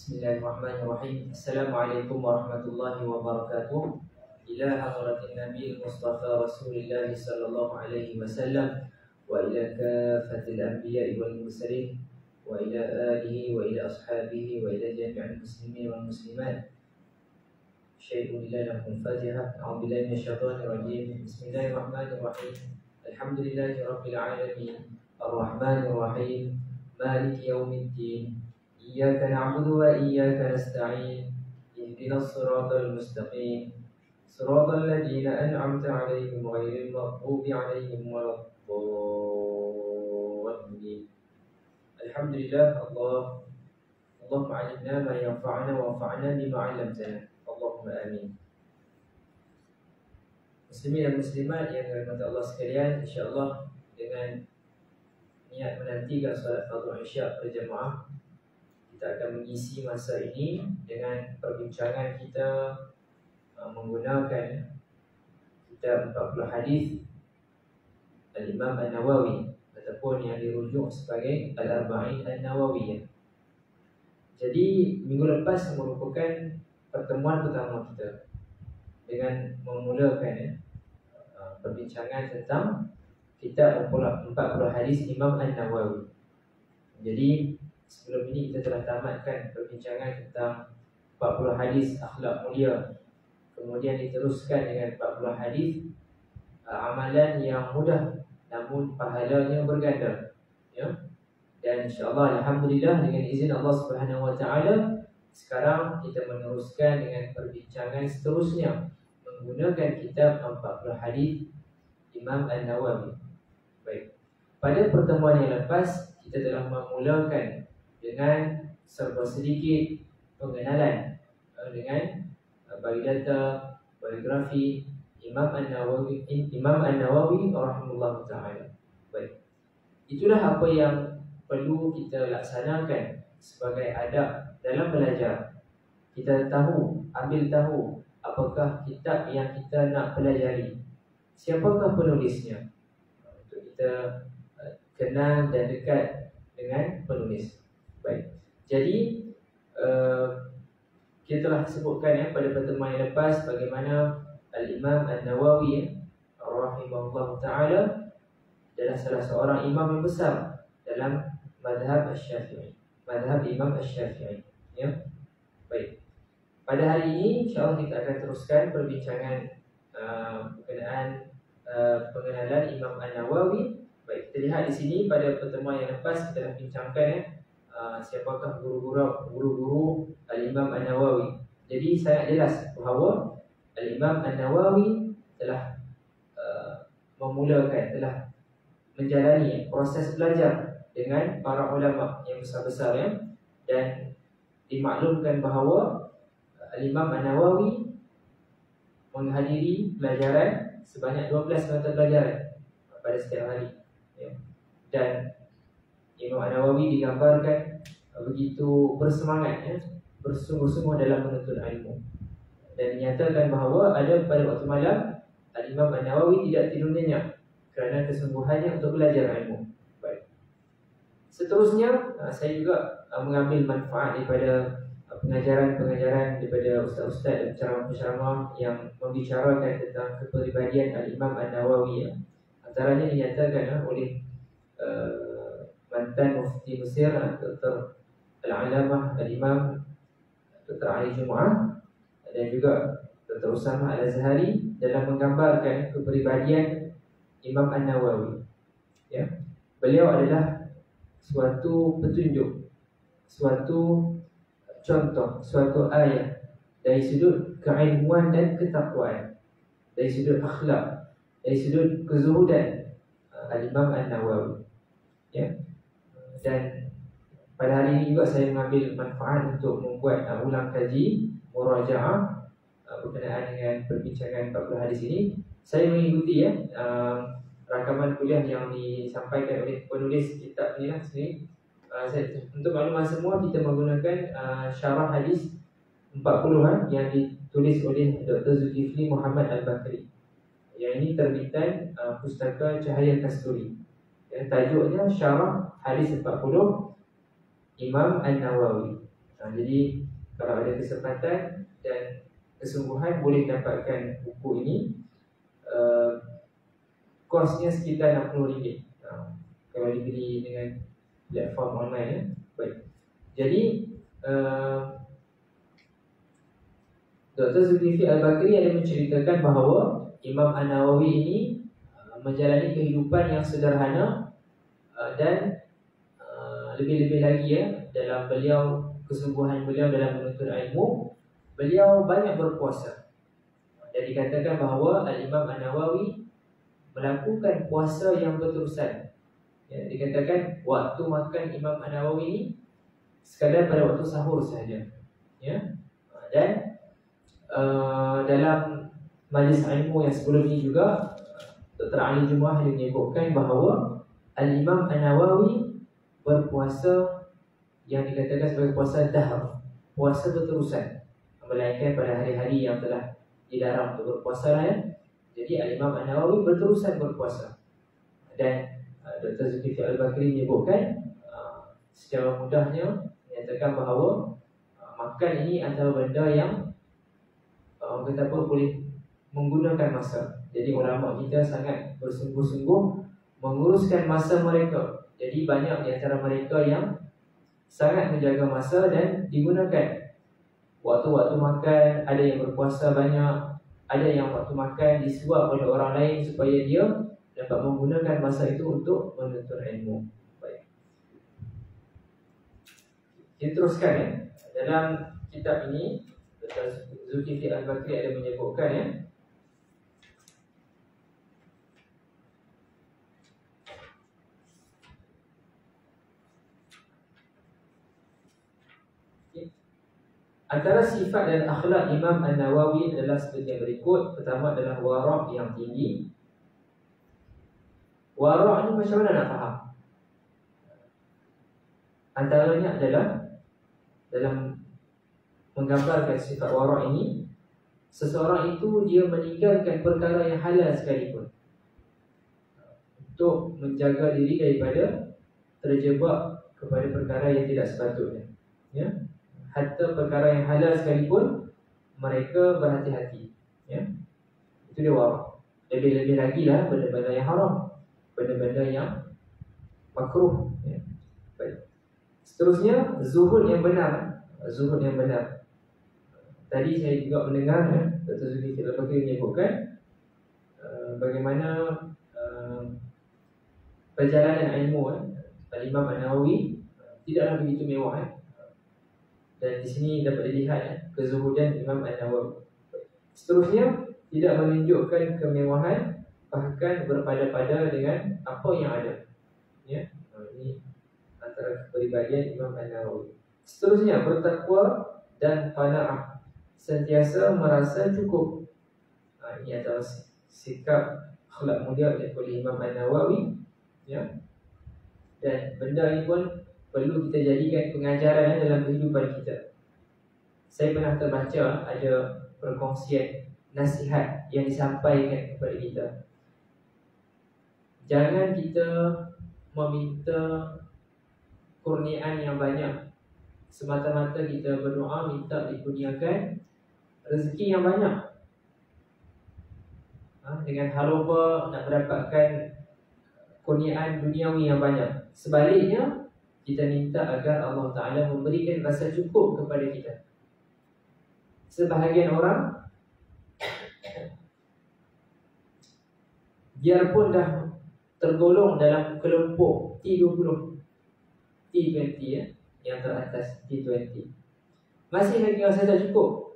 Bismillahirrahmanirrahim. Assalamualaikum warahmatullahi wabarakatuh. Ila hadratin Nabi Mustafa Rasulullah sallallahu alaihi wasallam wa ila kafatil anbiya wal mursalin wa ila alihi wa ila ashabihi wa ila jami'il muslimin wal muslimat. Syai'un lillahi Fatiha. A'udzu billahi minasyaitonir rajim. Bismillahirrahmanirrahim. Alhamdulillahi rabbil alamin. Arrahmanir rahim. Maliki yaumiddin. إياك نعبد وإياك نستعين اهدنا الصراط المستقيم صراط الذين أنعمت عليهم غير المغضوب عليهم ولا الضالين. الحمد لله. اللهم علمنا ما ينفعنا وانفعنا بما علمتنا. اللهم آمين. Muslimin dan muslimat yang dirahmati Allah sekalian, insya-Allah dengan niat menantikan solat fardu Isya berjamaah, kita akan mengisi masa ini dengan perbincangan kita menggunakan kitab 40 hadis Al-Imam An-Nawawi ataupun yang dirujuk sebagai Al-Arba'in An-Nawawiyah. Jadi minggu lepas merupakan pertemuan pertama kita dengan memulakan perbincangan tentang kitab 40 hadis Imam An-Nawawi. Jadi sebelum ini kita telah tamatkan perbincangan tentang 40 hadis akhlak mulia. Kemudian diteruskan dengan 40 hadis amalan yang mudah namun pahalanya berganda. Ya. Dan insya-Allah alhamdulillah dengan izin Allah Subhanahu wa taala sekarang kita meneruskan dengan perbincangan seterusnya menggunakan kitab 40 hadis Imam An-Nawawi. Baik. Pada pertemuan yang lepas kita telah memulakan dengan serba sedikit pengenalan dengan biodata, biografi Imam An-Nawawi rahimahullah taala. Baik. Itulah apa yang perlu kita laksanakan sebagai adab dalam belajar. Kita ambil tahu apakah kitab yang kita nak pelajari. Siapakah penulisnya? Untuk kita kenal dan dekat dengan penulis. Baik. Jadi kita telah sebutkan pada pertemuan yang lepas bagaimana Al-Imam An-Nawawi rahimahullah taala adalah salah seorang imam yang besar dalam mazhab Asy-Syafi'i, mazhab Imam Asy-Syafi'i. Ya. Baik. Pada hari ini insya-Allah kita akan teruskan perbincangan berkenaan pengenalan Imam An-Nawawi. Baik, kita lihat di sini pada pertemuan yang lepas kita telah bincangkan siapakah guru-guru Al-Imam An-Nawawi. Jadi sangat jelas bahawa Al-Imam An-Nawawi telah telah menjalani proses belajar dengan para ulama yang besar-besar ya, dan dimaklumkan bahawa Al-Imam An-Nawawi menghadiri pelajaran sebanyak 12 mata pelajaran pada setiap hari ya. Dan Imam An-Nawawi digambarkan begitu bersemangat ya, bersungguh-sungguh dalam menuntut ilmu. Dan dinyatakan bahawa ada pada waktu malam Al-Imam An-Nawawi tidak tidur nyenyak kerana kesungguhannya untuk belajar ilmu. Baik. Seterusnya saya juga mengambil manfaat daripada pengajaran-pengajaran daripada ustaz-ustaz dan penceramah-penceramah yang membicarakan tentang kepribadian Al-Imam An-Nawawi ya. Antaranya dinyatakan oleh mantan Mufti Mesir Dr. Al-Alamah Al-Imam Dr. Ali Jumu'ah dan juga Dr. Usama Al-Azhari dalam menggambarkan kepribadian Imam An-Nawawi ya. Beliau adalah suatu petunjuk, suatu contoh, suatu ayat dari sudut keilmuan dan ketakwaan, dari sudut akhlak, dari sudut kezuhudan Al-Imam An-Nawawi ya. Dan pada hari ini juga saya mengambil manfaat untuk membuat ulang kaji murajaah berkenaan dengan perbincangan 40 hadis ini. Saya mengikuti ya rakaman kuliah yang disampaikan oleh penulis kitab ini lah sini. Untuk maklumat semua kita menggunakan syarah hadis 40-an yang ditulis oleh Dr. Zulkifli Muhammad Al-Bakri. Yang ini terbitan pustaka Cahaya Kasturi. Yang tajuknya Syarah Hadis 40 Imam An-Nawawi. Jadi kalau ada kesempatan dan kesungguhan boleh dapatkan buku ini. Kosnya sekitar RM60. Kalau dibeli dengan platform online ya. Baik. Jadi Dr. Zulkifli Al-Bakri ada menceritakan bahawa Imam An-Nawawi ini menjalani kehidupan yang sederhana dan lebih-lebih lagi ya, dalam kesungguhan beliau dalam menuntut ilmu, beliau banyak berpuasa. Dan dikatakan bahawa Al-Imam An-Nawawi melakukan puasa yang berterusan. Ya, dikatakan waktu makan Imam An-Nawawi ini sekadar pada waktu sahur sahaja. Ya. Dan dalam majlis ilmu yang sebelum ini juga Dr. Ali Jumaah menyebutkan bahawa Al-Imam An-Nawawi berpuasa yang dikatakan sebagai puasa dahar, puasa berterusan, melainkan pada hari-hari yang telah dilarang untuk berpuasa ya. Jadi Al-Imam An-Nawawi berterusan berpuasa. Dan Dr. Zulkifli Al-Bakri menyebutkan secara mudahnya menyatakan bahawa makan ini adalah benda yang kita pun boleh menggunakan masa. Jadi ulama kita sangat bersungguh-sungguh menguruskan masa mereka. Jadi banyak di antara mereka yang sangat menjaga masa dan digunakan waktu-waktu makan. Ada yang berpuasa banyak, ada yang waktu makan disuap oleh orang lain supaya dia dapat menggunakan masa itu untuk menuntut ilmu. Baik. Kita teruskan ya. Dalam kitab ini Dr. Zulkifli Al-Bakri ada menyebutkan ya, antara sifat dan akhlak Imam An-Nawawi adalah seperti yang berikut. Pertama adalah wara' yang tinggi. Wara' ni macam mana nak faham? Antaranya adalah dalam menggambarkan sifat wara' ini, seseorang itu dia meninggalkan perkara yang halal sekalipun untuk menjaga diri daripada terjebak kepada perkara yang tidak sepatutnya. Ya, hatta perkara yang halal sekalipun mereka berhati-hati. Ya, itu dia wara'. Lebih-lebih lagi lah benda-benda yang haram, benda-benda yang makruh. Ya. Baik. Seterusnya zuhud yang benar. Zuhud yang benar. Tadi saya juga mendengar Dr. Zulkifli Al-Bakri menyebutkan bagaimana perjalanan ilmu Al-Imam An-Nawawi tidaklah begitu mewah dan di sini dapat dilihat kezuhudan Imam An-Nawawi. Seterusnya tidak menunjukkan kemewahan, bahkan berpada-pada dengan apa yang ada. Ya, ini antara kepribadian Imam An-Nawawi. Seterusnya bertakwa dan qanaah, sentiasa merasa cukup. Ini adalah sikap akhlak mulia oleh Imam An-Nawawi. Ya. Dan benda ini pun perlu kita jadikan pengajaran dalam kehidupan kita. Saya pernah terbaca ada perkongsian nasihat yang disampaikan kepada kita. Jangan kita meminta kurniaan yang banyak semata-mata kita berdoa minta dikurniakan rezeki yang banyak dengan halupa nak mendapatkan kurniaan duniawi yang banyak. Sebaliknya, kita minta agar Allah Ta'ala memberikan rasa cukup kepada kita. Sebahagian orang biarpun dah tergolong dalam kelompok T20 ya, yang teratas T20, masih lagi rasa tak cukup.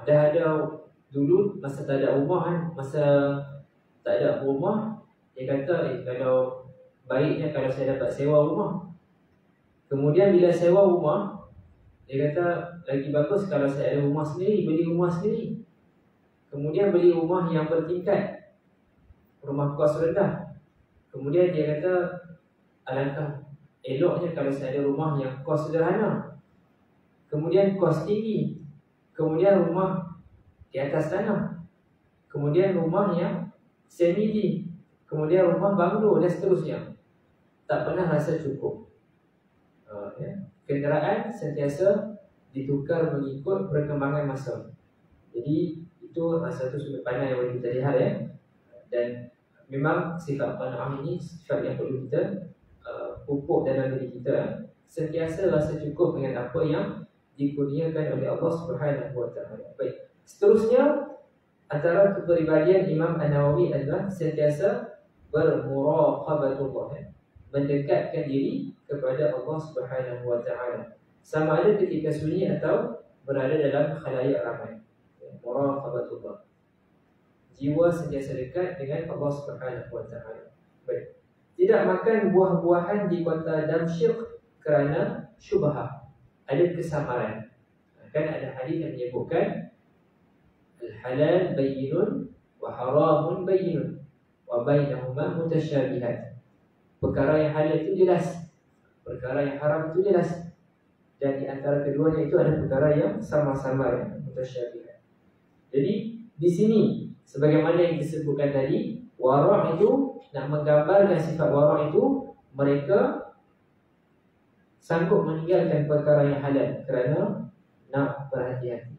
Dah ada dulu masa tak ada rumah masa tak ada rumah, dia kata kalau baiknya kalau saya dapat sewa rumah. Kemudian bila sewa rumah, dia kata lagi bagus kalau saya ada rumah sendiri, beli rumah sendiri. Kemudian beli rumah yang bertingkat, rumah kos rendah. Kemudian dia kata alangkah eloknya kalau saya ada rumah yang kos sederhana, kemudian kos tinggi, kemudian rumah di atas tanah, kemudian rumah yang semi, kemudian rumah banglo dan seterusnya. Tak pernah rasa cukup. Ya. kenderaan sentiasa ditukar mengikut perkembangan masa. Jadi itu satu sudut pandang yang boleh kita lihat ya. Dan memang sifat qanaah ini sifat yang perlu kita pupuk dalam diri kita. Sentiasa rasa cukup dengan apa yang dikurniakan oleh Allah Subhanahu wa taala. Baik. Seterusnya, antara kepribadian Imam An-Nawawi adalah sentiasa bermuraqabatullah, mendekatkan diri kepada Allah Subhanahu wa taala. Sama ada ketika sunyi atau berada dalam khalayak ramai. Muraqabatullah. Jiwa sentiasa dekat dengan Allah Subhanahu wa taala. Baik. Tidak makan buah-buahan di kota Damsyik kerana syubhah. Ada kesamaran. Kan ada hadis yang menyebutkan al-halal bayyinun wa haramun bayyinun wa bainahuma mutasyabihat. Perkara yang halal itu jelas, perkara yang haram itu jelas. Dan di antara keduanya itu ada perkara yang sama-sama yang mutasyabihat. Jadi di sini sebagaimana yang disebutkan tadi, wara' itu nak menggambarkan sifat wara' itu mereka sanggup meninggalkan perkara yang halal kerana nak berhati-hati.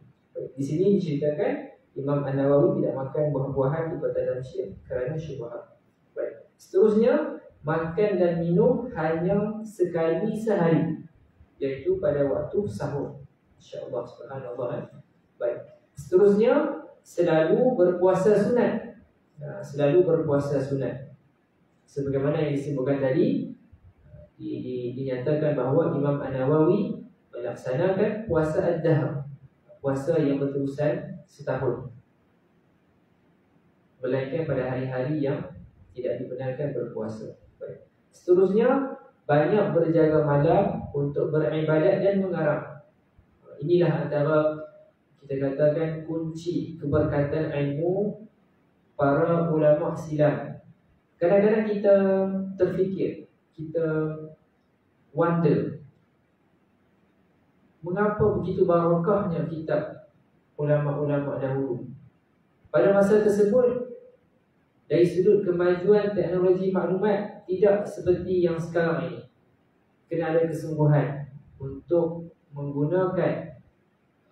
Di sini diceritakan Imam An-Nawawi tidak makan buah-buahan di kota Damsyik kerana syubhat. Baik. Seterusnya, makan dan minum hanya sekali sehari, iaitu pada waktu sahur. Insya-Allah, subhanallah. Baik. Seterusnya, selalu berpuasa sunat. Selalu berpuasa sunat. Sebagaimana yang disebutkan tadi, dinyatakan bahawa Imam An-Nawawi melaksanakan puasa ad-dahr, puasa yang berterusan setahun, melainkan pada hari-hari yang tidak dibenarkan berpuasa. Baik. Seterusnya, banyak berjaga malam untuk beribadat dan mengarang. Inilah antara kita katakan kunci keberkatan ilmu para ulama silam. Kadang-kadang kita terfikir, kita wonder, mengapa begitu barakahnya kitab ulama-ulama dahulu. Pada masa tersebut, dari sudut kemajuan teknologi maklumat, tidak seperti yang sekarang ini. Kena ada kesungguhan untuk menggunakan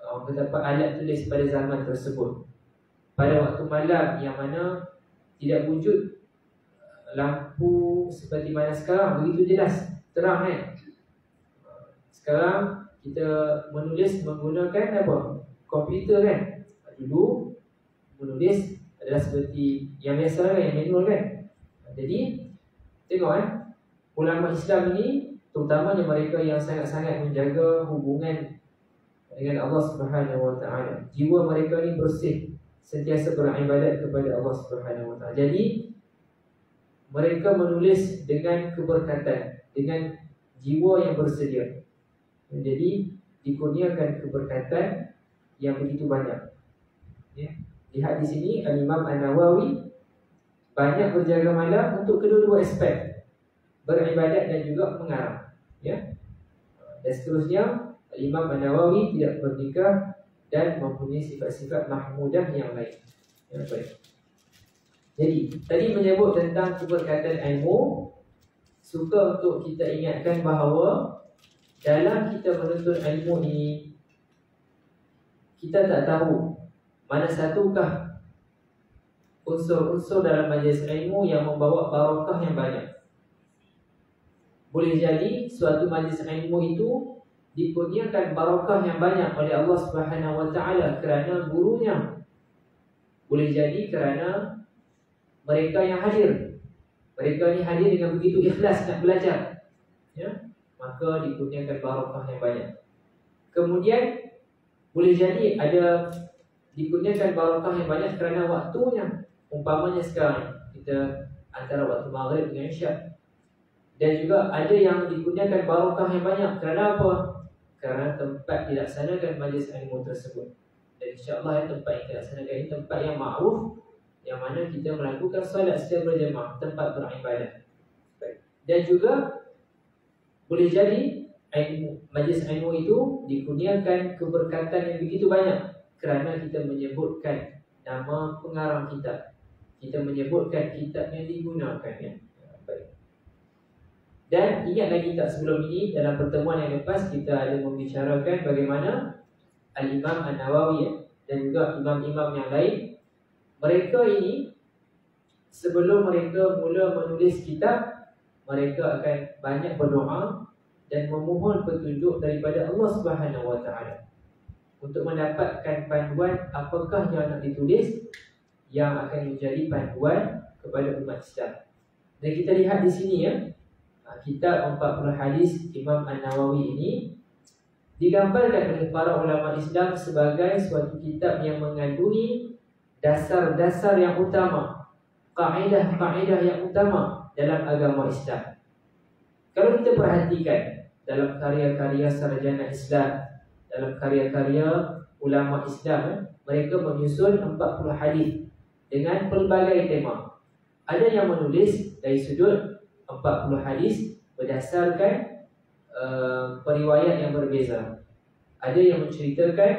alat tulis pada zaman tersebut. Pada waktu malam yang mana tidak wujud lampu seperti mana sekarang, begitu jelas, terang kan. Sekarang kita menulis menggunakan apa? Komputer kan. Dulu menulis adalah seperti yang biasa kan, yang manual kan. Jadi tengok kan, ulama Islam ini terutamanya mereka yang sangat-sangat menjaga hubungan dengan Allah Subhanahu wa taala. Jiwa mereka ni bersih, sentiasa beribadat kepada Allah Subhanahu wa taala. Jadi mereka menulis dengan keberkatan, dengan jiwa yang bersedia. Jadi dikurniakan keberkatan yang begitu banyak. Ya. Lihat di sini Al-Imam An-Nawawi banyak berjaga malam untuk kedua-dua aspek, beribadat dan juga mengarang. Ya. Dan seterusnya, Al-Imam An-Nawawi tidak bernikah dan mempunyai sifat-sifat mahmudah yang lain. Ya, baik. Jadi, tadi menyebut tentang keberkatan ilmu. Suka untuk kita ingatkan bahawa dalam kita menuntut ilmu ini, kita tak tahu mana satukah unsur-unsur dalam majlis ilmu yang membawa barakah yang banyak. Boleh jadi suatu majlis ilmu itu dikurniakan barakah yang banyak oleh Allah Subhanahu wa taala kerana gurunya. Boleh jadi kerana mereka yang hadir. Mereka ni hadir dengan begitu ikhlas nak belajar. Ya, maka dikurniakan barakah yang banyak. Kemudian boleh jadi ada dikurniakan barakah yang banyak kerana waktunya. Umpamanya sekarang kita antara waktu maghrib dengan isyak. Dan juga ada yang dikurniakan barakah yang banyak kerana apa? Kerana tempat dilaksanakan majlis ilmu tersebut. Dan insya-Allah tempat yang dilaksanakan ini tempat yang ma'ruf, yang mana kita melakukan solat secara berjemaah, tempat beribadat. Dan juga boleh jadi majlis ilmu itu dikurniakan keberkatan yang begitu banyak kerana kita menyebutkan nama pengarang kitab, kita menyebutkan kitab yang digunakan. Ya. Baik. Dan ingat lagi tak sebelum ini, dalam pertemuan yang lepas kita ada membicarakan bagaimana Al-Imam An-Nawawi dan juga imam-imam yang lain, mereka ini sebelum mereka mula menulis kitab, mereka akan banyak berdoa dan memohon petunjuk daripada Allah Subhanahu Wa Taala untuk mendapatkan panduan apakah yang nak ditulis yang akan menjadi panduan kepada umat Islam. Dan kita lihat di sini ya, kitab 40 hadis Imam An-Nawawi ini digambarkan oleh para ulama Islam sebagai suatu kitab yang mengandungi dasar-dasar yang utama, kaedah-kaedah yang utama dalam agama Islam. Kalau kita perhatikan dalam karya-karya sarjana Islam, dalam karya-karya ulama Islam, mereka menyusun 40 hadis dengan pelbagai tema. Ada yang menulis dari sudut 40 hadis berdasarkan periwayat yang berbeza. Ada yang menceritakan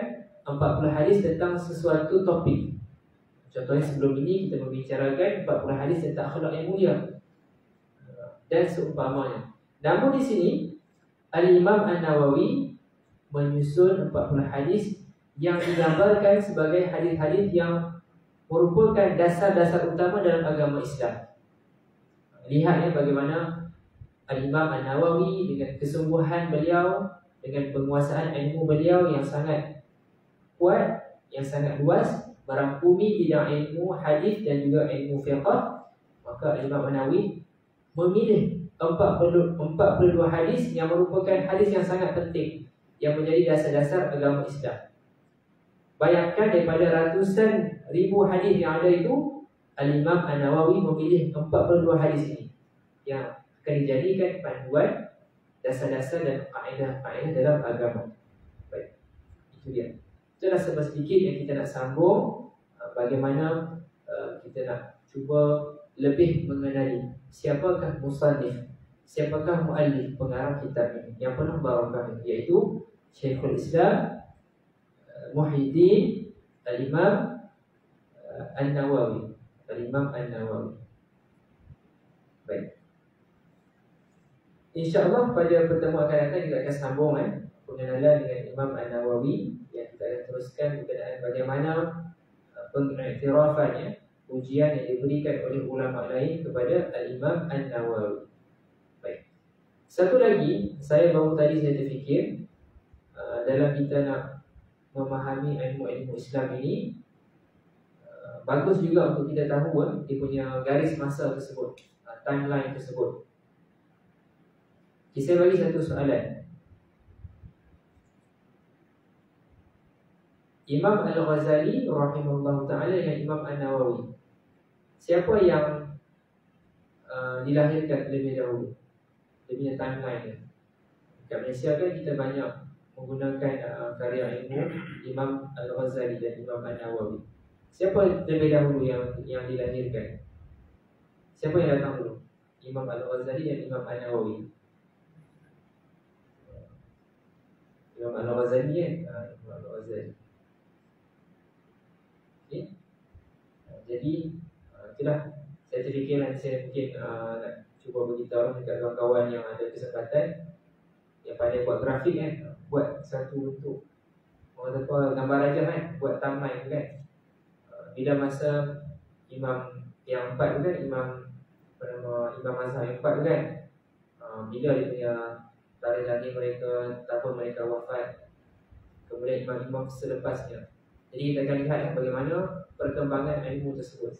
40 hadis tentang sesuatu topik. Contohnya sebelum ini kita membicarakan 40 hadis tentang akhlak yang mulia dan seumpamanya. Namun di sini Al-Imam An-Nawawi menyusun 40 hadis yang digambarkan sebagai hadis-hadis yang merupakan dasar-dasar utama dalam agama Islam. Lihatnya bagaimana Al-Imam An-Nawawi dengan kesungguhan beliau, dengan penguasaan ilmu beliau yang sangat kuat, yang sangat luas, merangkumi bidang ilmu hadis dan juga ilmu fiqh, maka Al-Imam An-Nawawi memilih 42 hadis yang merupakan hadis yang sangat penting, yang menjadi dasar-dasar agama Islam. Bayangkan daripada ratusan ribu hadis yang ada itu, Al-Imam An-Nawawi memilih 42 hadis ini yang akan dijadikan panduan dasar-dasar dan kaedah-kaedah dalam agama. Baik, itu dia. Itulah sedikit yang kita nak sambung, bagaimana kita nak cuba lebih mengenali siapakah musannif, siapakah muallif pengarang kitab ini yang penuh barakah, iaitu Syekhul Islam Muhyiddin Al-Imam An-Nawawi. Al-Imam An-Nawawi. Baik, InsyaAllah pada pertemuan akan datang kita akan sambung pengenalan dengan Imam An-Nawawi, yang kita akan teruskan berkenaan bagaimana pengikhtirafannya, ujian yang diberikan oleh ulama lain kepada Al-Imam An-Nawawi. Baik, satu lagi, saya baru tadi saya terfikir, dalam kita nak memahami ilmu-ilmu Islam ini, bagus juga untuk kita tahu dia punya garis masa tersebut, timeline tersebut. Saya bagi satu soalan. Imam Al-Ghazali rahimahullah ta'ala dengan Imam An-Nawawi, siapa yang dilahirkan lebih dahulu? Dia punya timeline dia. Kat Malaysia kan kita banyak menggunakan karya ilmu Imam Al-Ghazali dan Imam An-Nawawi. Siapa lebih dahulu yang dilahirkan? Siapa yang datang dulu? Imam Al-Ghazali dan Imam An-Nawawi. Imam Al-Ghazali Imam Al-Ghazali. Okay. Jadi itulah saya terfikir nanti saya mungkin nak cuba beritahu dekat kawan-kawan yang ada kesempatan yang pandai buat grafik buat satu bentuk orang kata gambar aja buat timeline kan. Bila masa imam yang empat tu kan, imam mazhab yang empat tu kan, bila dia punya tarikh lahir mereka, tahun mereka wafat, kemudian imam-imam selepasnya. Jadi kita akan lihat bagaimana perkembangan ilmu tersebut.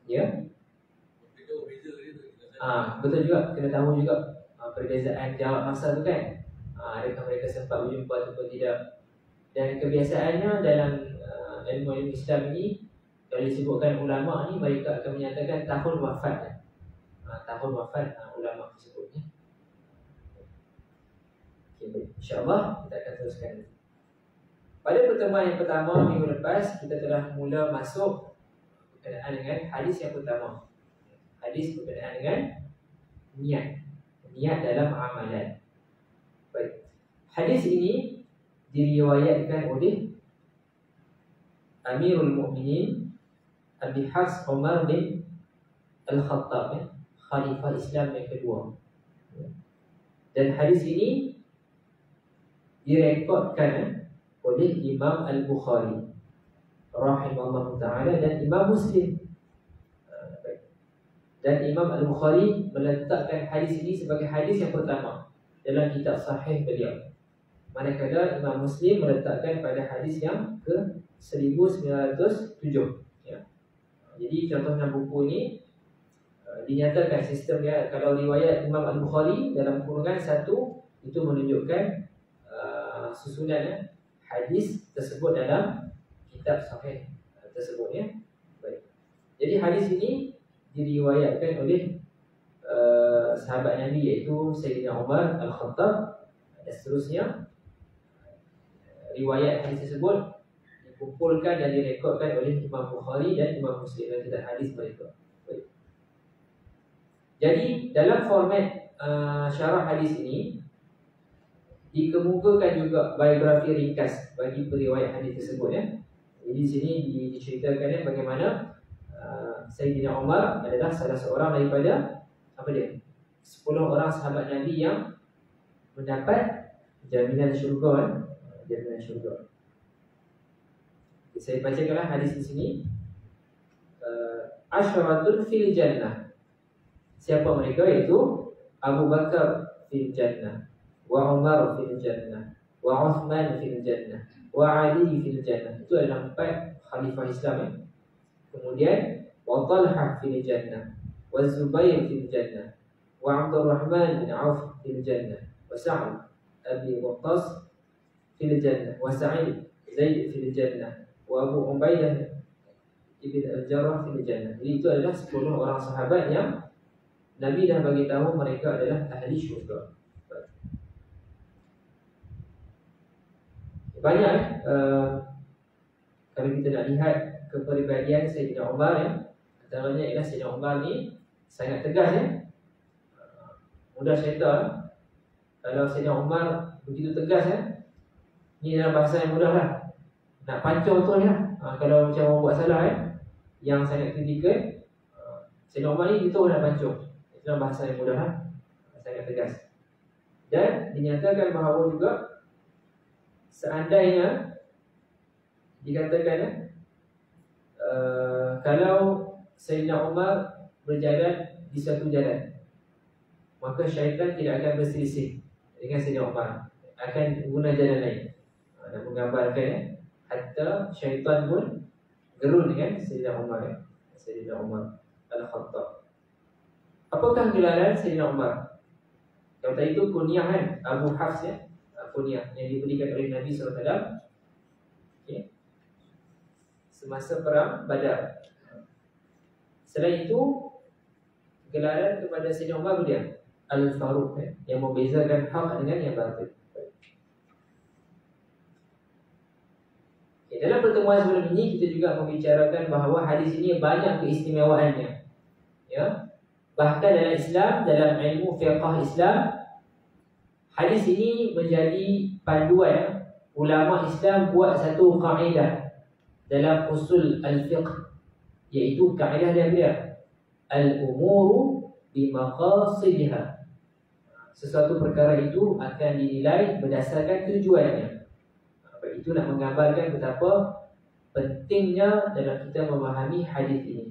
Ya. Betul juga, kena tahu juga perbezaan jarak masa tu kan. Adakah mereka sempat berjumpa atau tidak. Dan kebiasaannya dalam ilmu Islam ini, kalau disebutkan ulama ni, mereka akan menyatakan tahun wafat. Tahun wafat ulama tersebut. Okay, InsyaAllah kita akan teruskan. Pada pertemuan yang pertama minggu lepas, kita telah mula masuk berkenaan dengan hadis yang pertama. Hadis berkenaan dengan niat dalam amalan. Baik, hadis ini diriwayatkan oleh Amirul Mukminin Abi Hafs Umar bin Al-Khattab, khalifah Islam yang kedua. Dan hadis ini direkodkan oleh Imam Al-Bukhari rahimahullah ta'ala dan Imam Muslim. Dan Imam Al-Bukhari meletakkan hadis ini sebagai hadis yang pertama dalam kitab sahih beliau, manakala Imam Muslim meletakkan pada hadis yang ke 1907. Jadi contohnya buku ini dinyatakan sistemnya, kalau riwayat Imam Al-Bukhari dalam kurungan 1 itu menunjukkan susunan hadis tersebut dalam kitab sahih tersebut. Baik. Jadi hadis ini diriwayatkan oleh sahabat Nabi, iaitu Sayyidina Umar Al-Khattab, dan seterusnya. Riwayat hadis tersebut dikumpulkan dan direkodkan oleh Imam Bukhari dan Imam Muslim dalam kitab hadis mereka. Baik. Jadi dalam format syarah hadis ini dikemukakan juga biografi ringkas bagi periwayat hadis tersebut. Jadi di sini diceritakan bagaimana Sayyidina Umar adalah salah seorang daripada 10 orang sahabat Nabi yang mendapat jaminan syurga. Jaminan syurga. Saya bacakanlah hadis di sini. Asyaratul fil jannah. Siapa mereka? Iaitu Abu Bakar fil jannah, wa Umar fil jannah, wa Uthman fil jannah, wa Ali fil jannah. Itu adalah 4 khalifah Islam. Kemudian wa Talha fil jannah, wa Zubair fil jannah, wa Abdurrahman bin Auf fil jannah, wa Sa'd Abi Waqqas fil jannah, wa Sa'id Zaid fil jannah, wa Abu Ubaidah ibn Al-Jarrah fil jannah. Jadi itu adalah 10 orang sahabat yang Nabi dah bagi tahu mereka adalah ahli syurga. Banyak kalau kita nak lihat kepribadian Sayyidina Umar, antaranya ialah Sayyidina Umar ni sangat tegas, mudah cerita. Kalau Sayyidina Umar begitu tegas, ni dalam bahasa yang mudah lah, nak pancung betul lah. Kalau macam orang buat salah yang sangat kritikal, Sayyidina Umar ni betul nak pancung. Dalam bahasa yang mudah, sangat tegas. Dan dinyatakan bahawa juga seandainya dikatakan kalau Sayyidina Umar berjalan di satu jalan, maka syaitan tidak akan berselisih dengan Sayyidina Umar, akan guna jalan lain. Dan menggambarkan hatta syaitan pun gerun dengan Sayyidina Umar. Sayyidina Umar Al-Khattab. Apakah gelaran Sayyidina Umar? Yang tadi itu kunyah Abu Hafs, kunyah yang diberikan oleh Nabi SAW semasa perang Badar. Selain itu, gelaran kepada Sayyidina Umar dia Al-Faruq, yang membezakan hak dengan yang batil. Dalam pertemuan sebelum ini kita juga membicarakan bahawa hadis ini banyak keistimewaannya. Bahkan dalam Islam, dalam ilmu fiqh Islam, hadis ini menjadi panduan ulama Islam buat satu kaedah dalam usul al-fiqh, iaitu kaedah dia al-umuru bimaqasidha. Sesuatu perkara itu akan dinilai berdasarkan tujuannya. Itu nak menggambarkan betapa pentingnya dalam kita memahami hadis ini.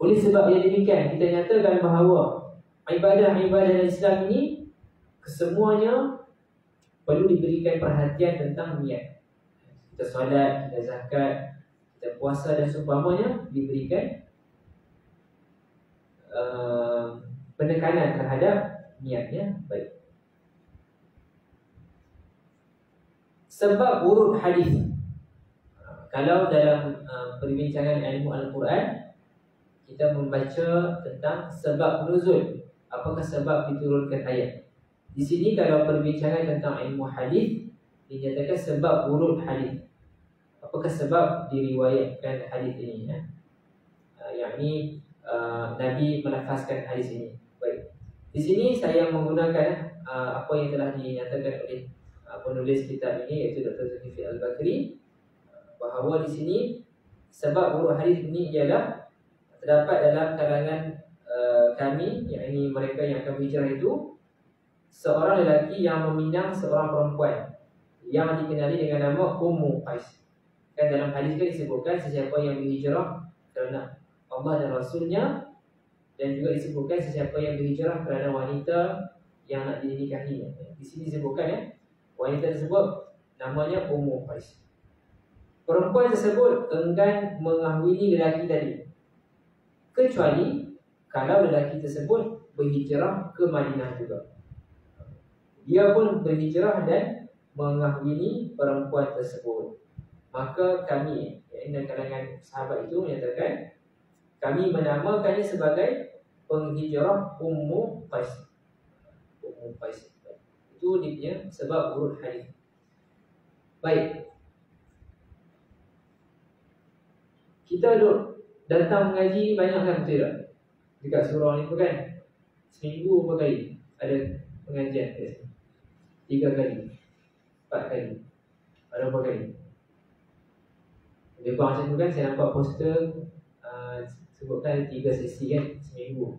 Oleh sebab yang demikian, kita nyatakan bahawa ibadah-ibadah Islam ini kesemuanya perlu diberikan perhatian tentang niat. Kita solat, kita zakat, kita puasa dan seumpamanya diberikan penekanan terhadap niatnya. Baik. Sebab urut hadis. Kalau dalam perbincangan ilmu Al-Quran, kita membaca tentang sebab nuzul, apakah sebab diturunkan ayat. Di sini kalau perbincangan tentang ilmu hadis, dinyatakan sebab urut hadis. Apakah sebab diriwayatkan hadis ini? Yakni Nabi melafazkan hadis ini. Baik. Di sini saya menggunakan apa yang telah dinyatakan oleh penulis kitab ini, iaitu Dr. Zulkifli Al-Bakri, bahawa di sini sebab urut hadis ini ialah terdapat dalam kalangan kami, yakni mereka yang akan berhijrah itu, seorang lelaki yang meminang seorang perempuan yang dikenali dengan nama Ummu Qais. Kan dalam hadis kan disebutkan sesiapa yang berhijrah kerana Allah dan Rasulnya, dan juga disebutkan sesiapa yang berhijrah kerana wanita yang nak dinikahinya. Di sini disebutkan wanita tersebut namanya Ummu Qais. Perempuan tersebut enggan mengahwini lelaki tadi, kecuali kalau lelaki tersebut berhijrah ke Madinah juga. Dia pun berhijrah dan mengahwini perempuan tersebut. Maka kami, yang kalangan sahabat itu menyatakan, kami menamakannya sebagai penghijrah Ummu Qais. Ummu Qais. Itu dia punya sebab urut hadis. Baik. Kita duduk datang mengaji banyak kan, betul tak? Dekat surau ni pun kan, seminggu berapa kali ada pengajian kat sini? 3 kali, 4 kali, ada berapa kali? Lebih kurang macam tu kan. Saya nampak poster sebutkan 3 sesi kan seminggu.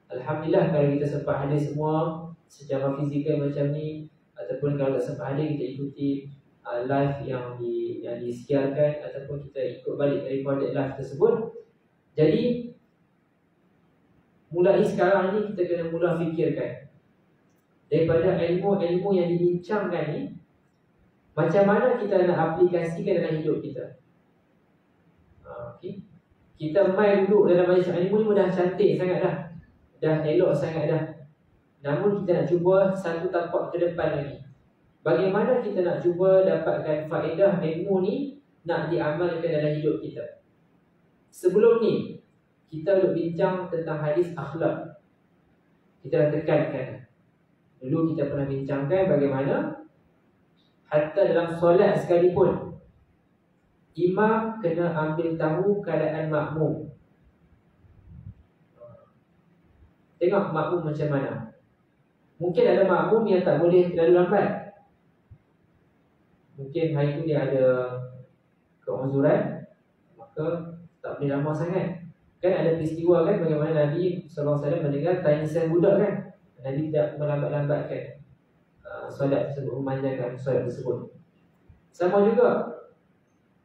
Alhamdulillah kalau kita sempat hadir semua secara fizikal macam ni, ataupun kalau tak sempat hadir kita ikuti live yang disiarkan, ataupun kita ikut balik recorded live tersebut. Jadi mulai sekarang ni kita kena mula fikirkan daripada ilmu-ilmu yang dibincangkan ni, macam mana kita nak aplikasikan dalam hidup kita. Okay. Kita main duduk dalam majlis ilmu ni dah cantik sangat dah elok sangat dah. Namun kita nak cuba satu tapak ke depan lagi. Bagaimana kita nak cuba dapatkan faedah ilmu ni nak diamalkan dalam hidup kita. Sebelum ni kita duk bincang tentang hadis akhlak. Kita dah tekankan. Dulu kita pernah bincangkan bagaimana hatta dalam solat sekalipun, imam kena ambil tahu keadaan makmum. Tengok makmum macam mana. Mungkin ada makmum yang tak boleh terlalu lambat. Mungkin hari tu dia ada keuzuran, maka tak boleh lama sangat. Kan ada peristiwa kan bagaimana Nabi SAW mendengar tangisan budak kan. Nabi tidak melambat-lambatkan solat tersebut, memanjangkan solat tersebut. Sama juga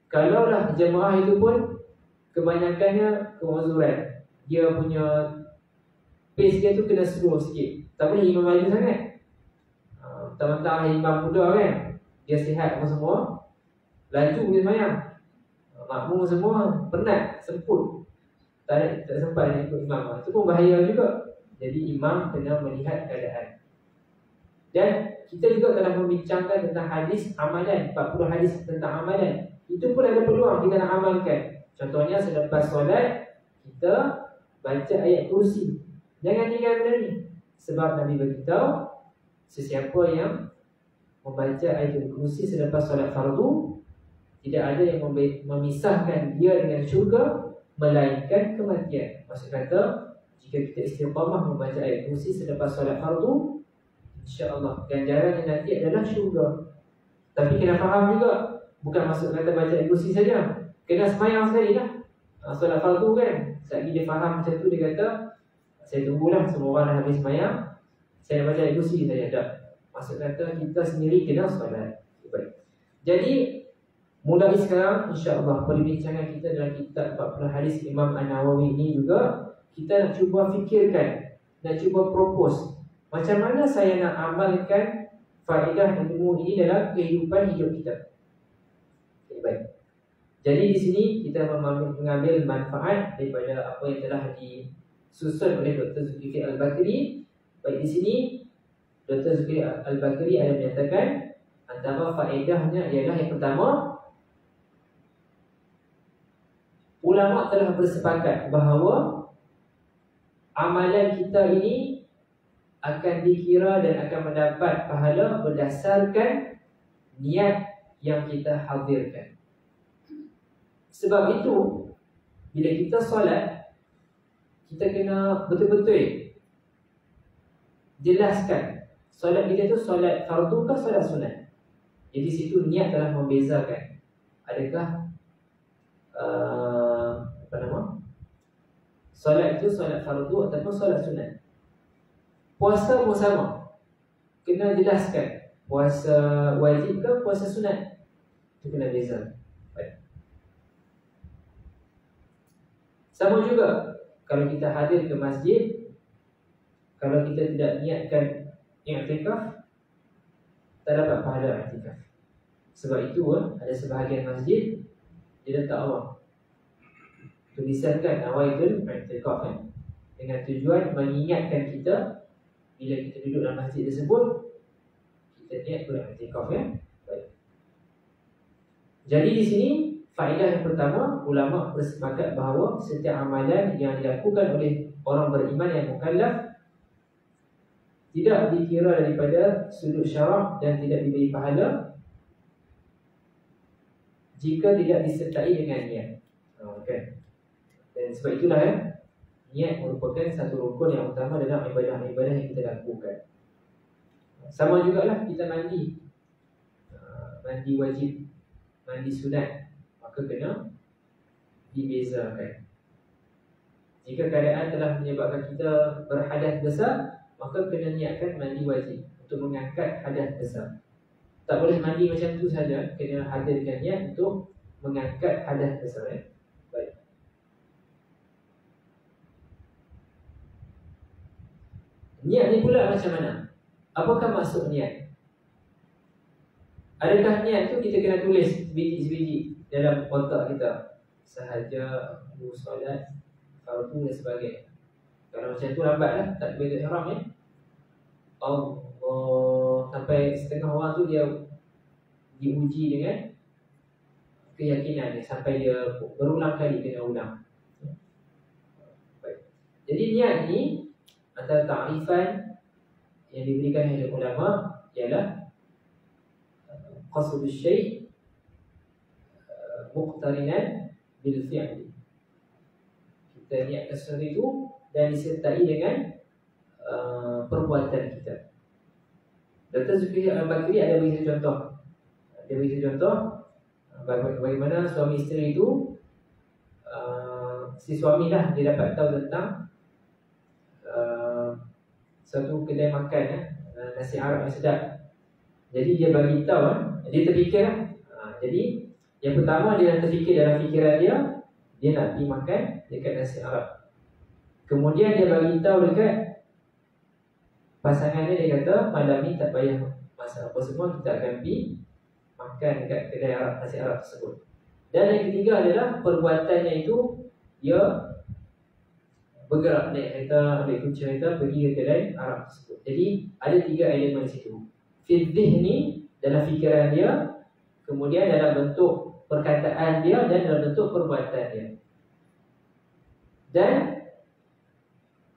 kalaulah jemaah itu pun kebanyakannya keuzuran, dia punya pace dia tu kena slow sikit. Tak boleh imam maju sangat. Mentang-mentang imam muda kan, dia sihat apa semua, laju dia semayang. Makmum semua penat, semput, tak sempat nak ikut imam. Itu pun bahaya juga. Jadi imam kena melihat keadaan. Dan kita juga telah membincangkan tentang hadis amalan, 40 hadis tentang amalan. Itu pun ada peluang kita nak amalkan. Contohnya selepas solat kita baca ayat kursi. Jangan tinggal benda ni. Sebab Nabi beritahu, sesiapa yang membaca ayat kursi selepas solat fardu, tidak ada yang memisahkan dia dengan syurga melainkan kematian. Maksud kata, jika kita istiqamah membaca ayat kursi selepas solat fardu, insya-Allah ganjaran yang nanti adalah syurga. Tapi kena faham juga, bukan maksud kata baca ayat kursi saja, kena semayang sekali lah. Solat fardu kan, selagi dia faham macam tu, dia kata saya tunggulah semua orang dah habis semayang, saya nak baca ayat kursi saja. Tak, maksud kata kita sendiri kena solat. Baik. Jadi mulai sekarang insya-Allah perbincangan kita dalam kitab 40 hadis Imam An-Nawawi ini juga kita nak cuba fikirkan, nak cuba propose macam mana saya nak amalkan faedah ilmu ini dalam kehidupan hidup kita. Okay, baik. Jadi di sini kita mengambil manfaat daripada apa yang telah disusun oleh Dr. Zulkifli Al-Bakri. Baik, di sini Dr. Zulkifli Al-Bakri ada menyatakan antara faedahnya ialah yang pertama, ulama telah bersepakat bahawa amalan kita ini akan dikira dan akan mendapat pahala berdasarkan niat yang kita hadirkan. Sebab itu, bila kita solat, kita kena betul-betul jelaskan solat kita itu solat fardu ke solat sunat. Jadi situ niat telah membezakan. Adakah Solat itu solat fardu ataupun solat sunat. Puasa pun sama, kena jelaskan puasa wajib ke puasa sunat, itu kena beza. Baik. Sama juga kalau kita hadir ke masjid, kalau kita tidak niatkan i'tikaf, tak dapat pahala i'tikaf. Sebab itu ada sebahagian masjid dia letak awam tulisan kan nawaitul i'tikaf kan, dengan tujuan mengingatkan kita bila kita duduk dalam masjid tersebut kita niat beriktikaf ya. Baik. Jadi di sini faedah yang pertama, ulama bersepakat bahawa setiap amalan yang dilakukan oleh orang beriman yang mukallaf tidak dikira daripada sudut syarak dan tidak diberi pahala jika tidak disertai dengan niat. Okay. Dan sebab itulah niat merupakan satu rukun yang utama dalam ibadah-ibadah yang kita lakukan. Sama jugalah kita mandi, mandi wajib, mandi sunat, maka kena dibezakan. Jika keadaan telah menyebabkan kita berhadas besar, maka kena niatkan mandi wajib untuk mengangkat hadas besar. Tak boleh mandi macam tu saja, kena hadirkan niat untuk mengangkat hadas besar. Baik. Niat ni pula macam mana? Apakah maksud niat? Adakah niat tu kita kena tulis sebiji-sebiji dalam otak kita? Sahaja aku solat fardu dan sebagainya. Kalau macam tu lambatlah, tak boleh ihram ya. Allah, sampai setengah orang tu dia diuji dengan keyakinan dia sampai dia berulang kali kena ulang. Baik. Jadi niat ni antara ta'rifan yang diberikan oleh ulama ialah qasdus syai' muqtarinan bil fi'li. Kita niatkan sesuatu itu dan disertai dengan perbuatan kita. Dr. Zulkifli Al-Bakri ada bagi contoh. Dia bagi contoh bagaimana suami isteri itu, si suami lah dia dapat tahu tentang satu kedai makan nasi Arab yang sedap. Jadi dia bagi tahu, dia terfikir jadi yang pertama dia terfikir dalam fikiran dia nak pergi makan dekat nasi Arab. Kemudian dia bagi tahu dekat pasangan dia kata malam ni tak payah masak apa semua, kita akan pergi makan dekat kedai Arab, nasi Arab tersebut. Dan yang ketiga adalah perbuatannya itu dia bergerak naik kereta, ambil kunci kereta, pergi ke kedai Arab tersebut. Jadi ada tiga elemen di situ. Fiddih ni dalam fikiran dia, kemudian dalam bentuk perkataan dia, dan dalam bentuk perbuatan dia. Dan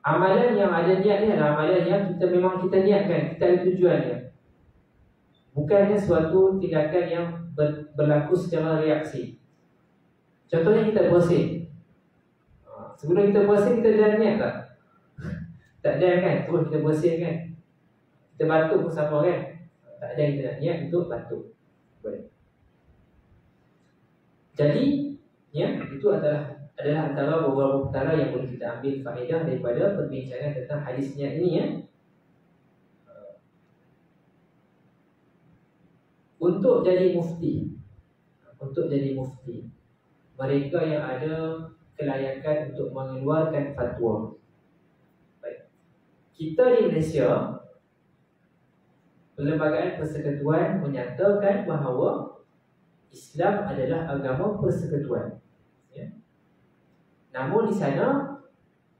amalan yang ada niat ni adalah amalan yang kita memang kita niatkan, kita ada tujuannya. Bukannya suatu tindakan yang berlaku secara reaksi. Contohnya kita puasa. Sebelum kita puasa kita dah niat tak? Tak ada kan? Terus kita puasa kan? Kita batuk pun sama kan? Tak ada kita nak niat untuk batuk. Boleh. Jadi ya, itu adalah antara beberapa perkara yang boleh kita ambil faedah daripada perbincangan tentang hadis niat ini ya. Untuk jadi mufti, mereka yang ada kelayakan untuk mengeluarkan fatwa. Baik. Kita di Malaysia, Perlembagaan Persekutuan menyatakan bahawa Islam adalah agama persekutuan. Ya. Namun di sana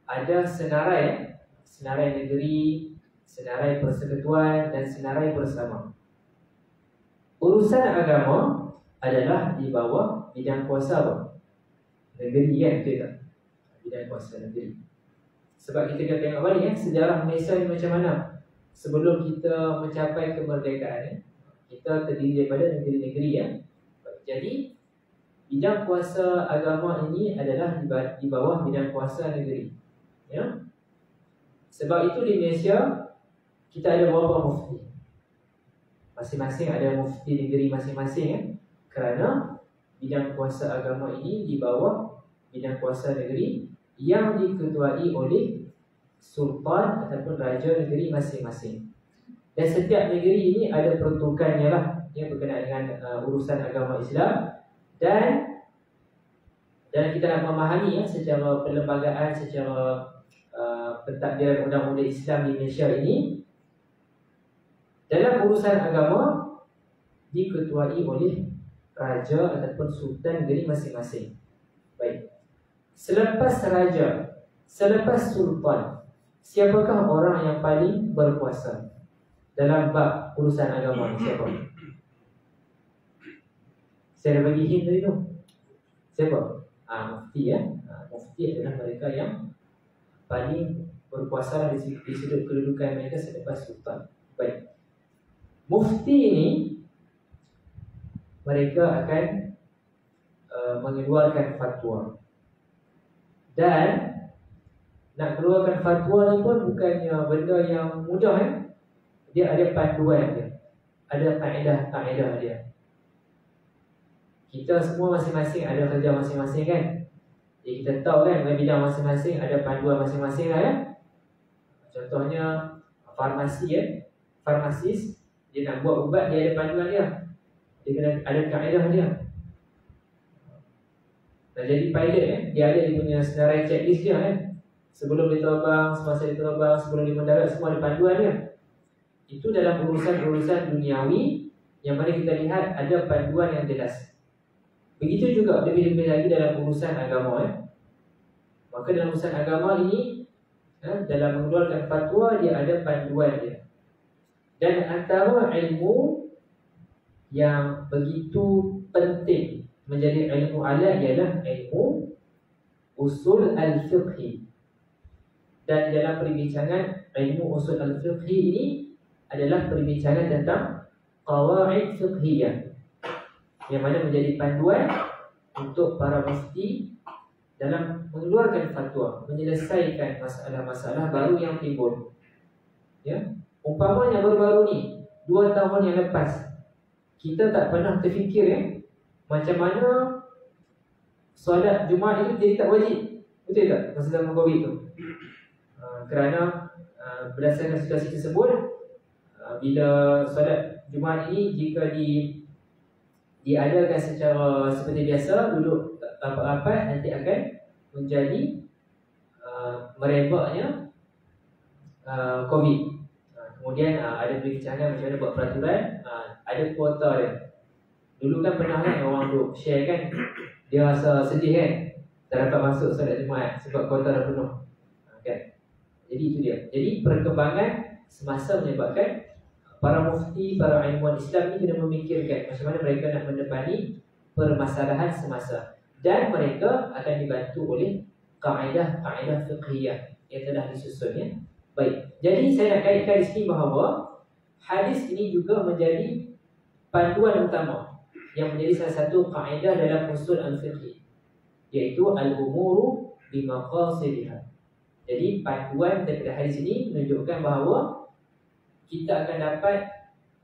ada senarai negeri, senarai persekutuan dan senarai bersama. Urusan agama adalah di bawah bidang kuasa negeri kan, betul tak? Bidang kuasa negeri. Sebab kita kena tengok balik sejarah Malaysia ni macam mana. Sebelum kita mencapai kemerdekaan kita terdiri daripada negeri-negeri ya. Jadi bidang kuasa agama ini adalah di bawah bidang kuasa negeri. Ya. Sebab itu di Malaysia kita ada beberapa mufti. Masing-masing ada mufti negeri masing-masing ya. Kerana bidang kuasa agama ini di bawah bidang kuasa negeri yang diketuai oleh sultan ataupun raja negeri masing-masing. Dan setiap negeri ini ada peruntukannya lah yang berkenaan dengan urusan agama Islam. Dan kita nak memahami secara perlembagaan, secara pentadbiran undang-undang Islam di Malaysia ini, dalam urusan agama diketuai oleh raja ataupun sultan negeri masing-masing. Baik. Selepas raja, selepas sultan, siapakah orang yang paling berkuasa dalam bab urusan agama ni? Siapa? Saya dah bagi hint tadi tu. Siapa? Mufti ya. Mufti adalah mereka yang paling berkuasa di sudut kedudukan mereka selepas sultan. Baik. Mufti ini mereka akan mengeluarkan fatwa. Dan nak keluarkan fatwa ni pun bukannya benda yang mudah Dia ada panduan dia. Ada kaedah dia. Kita semua masing-masing ada kerja masing-masing kan. Jadi kita tahu kan bidang masing-masing ada panduan masing-masing lah ya. Contohnya farmasi farmasis dia nak buat ubat, dia ada panduan dia. Dia kena ada kaedah dia. Nak jadi pilot dia ada dia punya senarai checklist dia Sebelum dia terbang, semasa dia terbang, sebelum dia mendarat, semua ada panduan dia. Itu dalam urusan-urusan duniawi yang mana kita lihat ada panduan yang jelas. Begitu juga lebih-lebih lagi dalam urusan agama Maka dalam urusan agama ini dalam mengeluarkan fatwa dia ada panduan dia. Dan antara ilmu yang begitu penting menjadi ilmu alat ialah ilmu usul al-fiqhi. Dan dalam perbincangan ilmu usul al-fiqhi ini adalah perbincangan tentang qawaid fiqhiyah, yang mana menjadi panduan untuk para mufti dalam mengeluarkan fatwa, menyelesaikan masalah-masalah baru yang timbul. Umpamanya baru-baru ni 2 tahun yang lepas, kita tak pernah terfikir macam mana solat Jumaat itu jadi tak wajib. Betul tak? Masa zaman Covid tu. Kerana berdasarkan situasi tersebut, bila solat Jumaat ini jika diadakan secara seperti biasa, duduk rapat-rapat, nanti akan menjadi merebaknya Covid. Kemudian ada perbincangan macam mana buat peraturan, ada kuota dia. Dulu kan pernah orang duk share kan, dia rasa sedih kan, tak dapat masuk solat Jumaat sebab kuota dah penuh kan. Jadi itu dia. Jadi perkembangan semasa menyebabkan para mufti, para ilmuwan Islam ni kena memikirkan macam mana mereka nak mendepani permasalahan semasa. Dan mereka akan dibantu oleh kaedah-kaedah fiqhiyah yang telah disusun Baik, jadi saya nak kaitkan di sini bahawa hadis ini juga menjadi panduan utama yang menjadi salah satu kaedah dalam usul al-fiqh, iaitu al-umuru bimaqasidiha. Jadi panduan daripada hadis ini menunjukkan bahawa kita akan dapat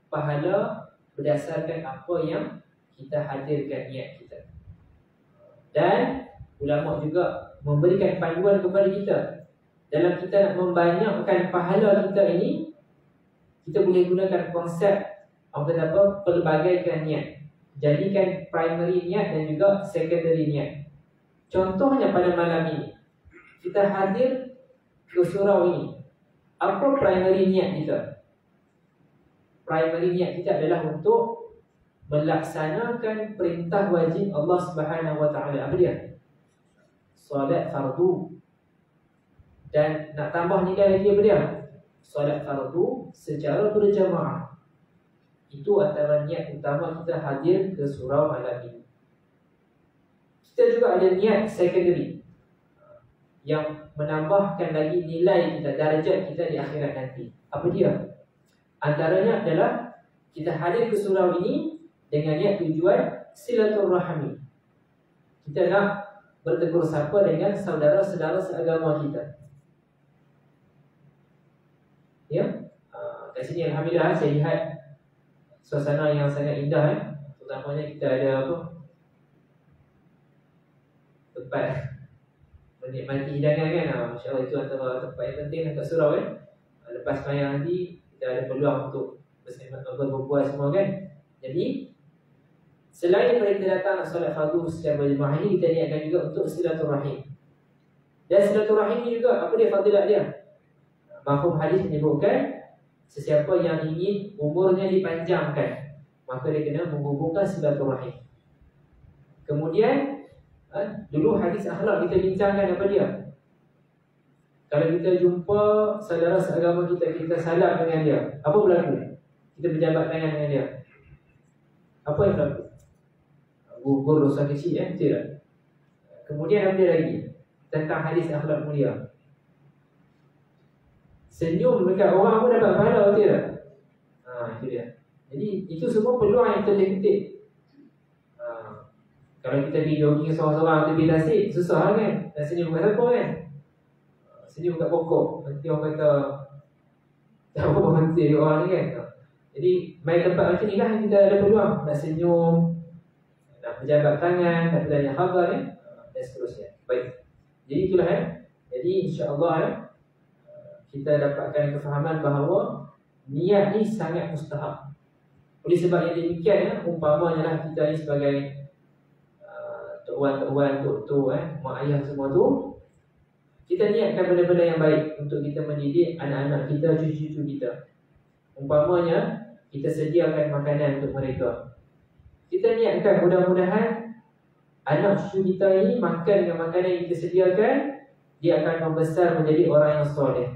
pahala berdasarkan apa yang kita hadirkan niat kita. Dan ulama juga memberikan panduan kepada kita. Dalam kita nak membanyakkan pahala kita ini, kita boleh gunakan konsep pelbagaikan niat. Jadikan primary niat dan juga secondary niat. Contohnya pada malam ini, kita hadir ke surau ini. Apa primary niat kita? Primary niat kita adalah untuk melaksanakan perintah wajib Allah Subhanahu Wa Taala. Apa dia? Solat fardu. Dan nak tambah nilai lagi apa dia? Solat fardu secara berjamaah. Itu antara niat utama kita hadir ke surau malam ini. Kita juga ada niat secondary yang menambahkan lagi nilai kita, darjat kita di akhirat nanti. Apa dia? Antaranya adalah kita hadir ke surau ini dengan niat tujuan silaturahmi. Kita nak bertegur sapa dengan saudara-saudara seagama kita. Kat sini alhamdulillah saya lihat suasana yang sangat indah Terutamanya kita ada tempat menikmati hidangan kan. Masya Allah, itu antara tempat yang penting kat surau kan. Lepas sembahyang nanti kita ada peluang untuk berbual semua kan. Jadi selain daripada kita datang solat fardu secara berjemaah ini, kita niatkan juga untuk silaturahim. Dan silaturahim ini juga apa dia fadilat dia? Mafhum hadis menyebutkan sesiapa yang ingin umurnya dipanjangkan, maka dia kena menghubungkan silaturahim. Kemudian dulu hadis akhlak kita bincangkan apa dia? Kalau kita jumpa saudara seagama kita, kita salam dengan dia, apa berlaku? Kita berjabat tangan dengan dia, apa yang berlaku? Gugur dosa kecil betul tak? Kemudian apa dia lagi? Tentang hadis akhlak mulia, senyum dekat orang pun dapat pahala, betul tak? Itu dia. Jadi itu semua peluang yang terdetik. Kalau kita pergi jogging seorang-seorang tepi tasik, susah kan? Dan senyum kat siapa kan? Senyum kat pokok. Nanti orang kata tak apa berhenti orang ni kan? Jadi main tempat macam ni lah kita ada peluang nak senyum, nak berjabat tangan, nak bertanya khabar kan? Dan seterusnya. Baik. Jadi itulah Jadi insya-Allah kita dapatkan kefahaman bahawa niat ni sangat mustahab. Oleh sebab yang demikian umpamanya lah kita ni sebagai tok wan, tok mak ayah semua tu, kita niatkan benda-benda yang baik untuk kita mendidik anak-anak kita, cucu-cucu kita. Umpamanya kita sediakan makanan untuk mereka. Kita niatkan mudah-mudahan anak cucu kita ini makan dengan makanan yang kita sediakan, dia akan membesar menjadi orang yang soleh.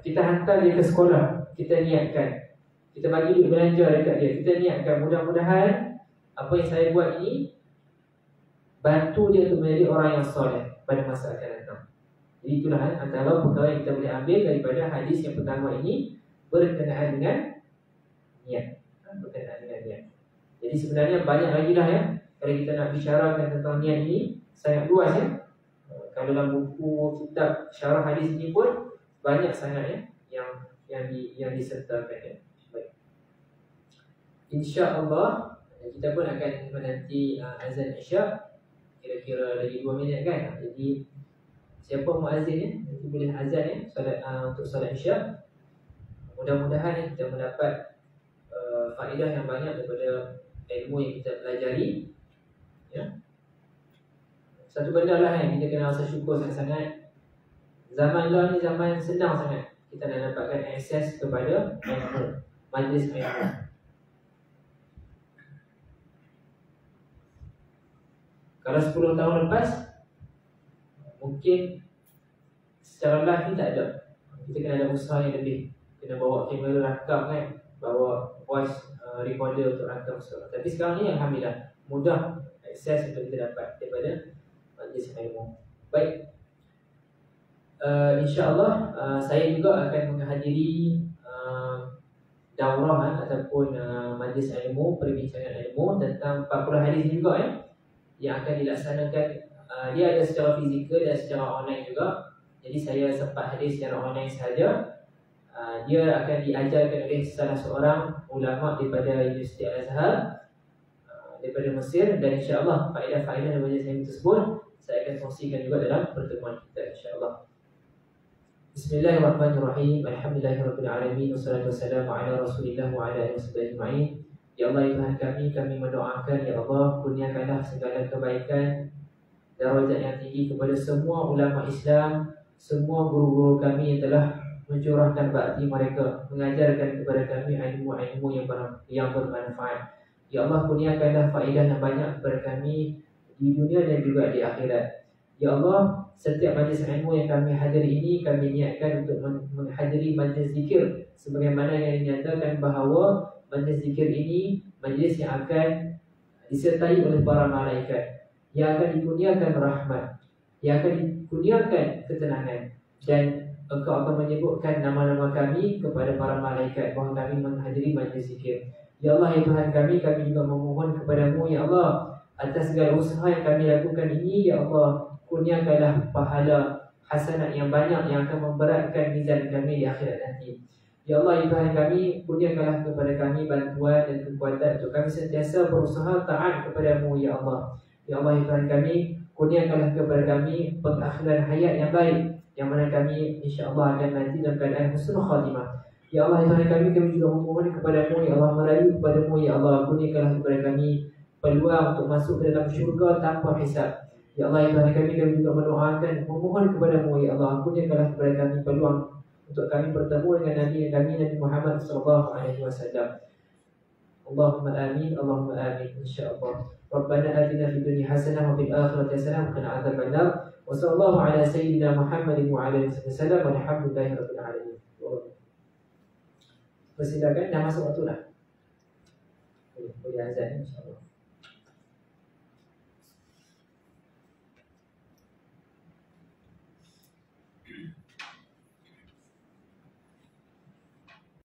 Kita hantar dia ke sekolah, kita niatkan, kita bagi duit belanja dekat dia, kita niatkan mudah-mudahan apa yang saya buat ini bantu dia untuk menjadi orang yang soleh pada masa akan datang. Jadi itulah antara perkara yang kita boleh ambil daripada hadis yang pertama ini, berkenaan dengan niat. Berkenaan dengan niat. Jadi sebenarnya banyak lagi lah kalau kita nak bicarakan tentang niat ini, sangat luas Kalau dalam buku kitab syarah hadis ini pun banyak sangat yang disertakan Baik. InsyaAllah kita pun akan menanti azan Isyak. Kira-kira lagi 2 minit kan. Jadi siapa muazzin nanti boleh azan solat, untuk solat Isyak. Mudah-mudahan kita mendapat faedah yang banyak daripada ilmu yang kita pelajari. Satu benda lah yang kita kena rasa syukur sangat-sangat. Zaman dah ni zaman senang sangat kita nak dapatkan akses kepada ilmu, majlis ilmu. Kalau 10 tahun lepas, mungkin secara live ni tak ada. Kita kena ada usaha yang lebih. Kena bawa kamera rakam kan, bawa voice recorder untuk rakam suara. Tapi sekarang ni alhamdulillah mudah akses untuk kita dapat daripada majlis ilmu. Baik. InsyaAllah saya juga akan menghadiri daurah ataupun majlis ilmu, perbincangan ilmu tentang 40 hadis juga yang akan dilaksanakan. Dia ada secara fizikal dan secara online juga. Jadi saya sempat hadir secara online sahaja. Dia akan diajarkan oleh salah seorang ulama daripada Universiti Al-Azhar daripada Mesir, dan insya-Allah faedah-faedah daripada saya tersebut saya akan kongsikan juga dalam pertemuan kita insya-Allah. Bismillahirrahmanirrahim. Alhamdulillahirabbil alamin wassalatu wassalamu ala Rasulillah wa ala alihi wasallam. Ya Allah, ya Tuhan kami mendoakan ya Allah, kurniakanlah segala kebaikan, darajat yang tinggi kepada semua ulama Islam, semua guru-guru kami yang telah mencurahkan bakti mereka, mengajarkan kepada kami ilmu-ilmu yang bermanfaat. Ya Allah, kurniakanlah faedah yang banyak kepada kami di dunia dan juga di akhirat. Ya Allah, setiap majlis ilmu yang kami hadiri ini, kami niatkan untuk menghadiri majlis zikir sebagaimana yang dinyatakan bahawa majlis zikir ini majlis yang akan disertai oleh para malaikat, yang akan dikurniakan rahmat, yang akan dikurniakan ketenangan, dan Engkau akan menyebutkan nama-nama kami kepada para malaikat bahawa kami menghadiri majlis zikir. Ya Allah, ya Tuhan kami juga memohon kepadamu ya Allah, atas segala usaha yang kami lakukan ini, ya Allah, kurniakanlah pahala hasanat yang banyak yang akan memberatkan mizan kami di akhirat nanti. Ya Allah, ya Tuhan kami, kurniakanlah kepada kami bantuan dan kekuatan untuk kami sentiasa berusaha taat kepadamu ya Allah. Ya Allah, ya Tuhan kami, Kurniakanlah kepada kami pengakhiran hayat yang baik, yang mana kami insya-Allah akan nanti dalam keadaan husnul khatimah. Ya Allah, Tuhan kami juga memohon kepadamu, Ya Allah, merayu kepadamu, Ya Allah, kurniakanlah kepada kami peluang untuk masuk ke dalam syurga tanpa hisab. Ya Allah, Tuhan kami juga mendoakan, memohon kepadamu, Ya Allah, kurniakanlah kepada kami peluang untuk kami bertemu dengan Nabi Muhammad sallallahu alaihi wasallam. Allahumma amin, Allahumma amin, insyaallah. Rabbana atina fid dunya hasanah wa fil akhirati hasanah wa qina adzabannar. Wa sallallahu ala sayyidina Muhammadin wa ala alihi wasallam walhamdulillahi rabbil alamin. Persilakan, dah masuk waktu dah. Boleh azan insyaallah.